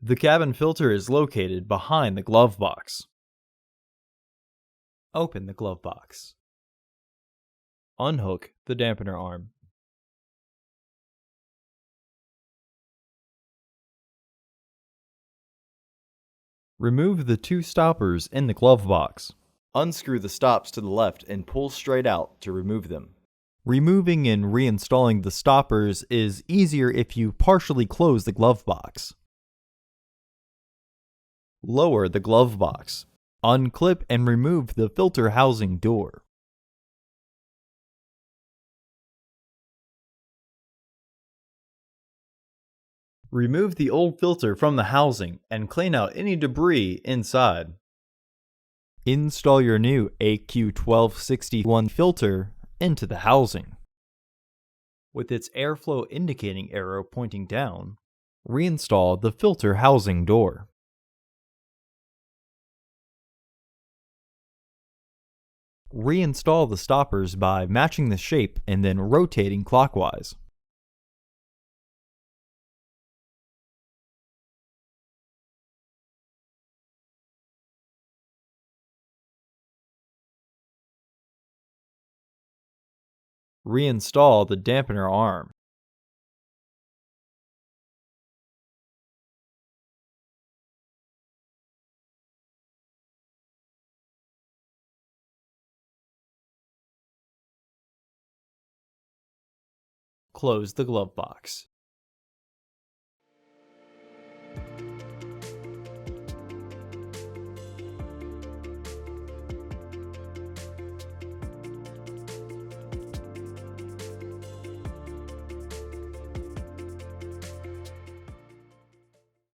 The cabin filter is located behind the glove box. Open the glove box. Unhook the dampener arm. Remove the two stoppers in the glove box. Unscrew the stops to the left and pull straight out to remove them. Removing and reinstalling the stoppers is easier if you partially close the glove box. Lower the glove box. Unclip and remove the filter housing door. Remove the old filter from the housing and clean out any debris inside. Install your new AQ1261 filter into the housing. With its airflow indicating arrow pointing down, reinstall the filter housing door. Reinstall the stoppers by matching the shape and then rotating clockwise. Reinstall the dampener arm. Close the glove box.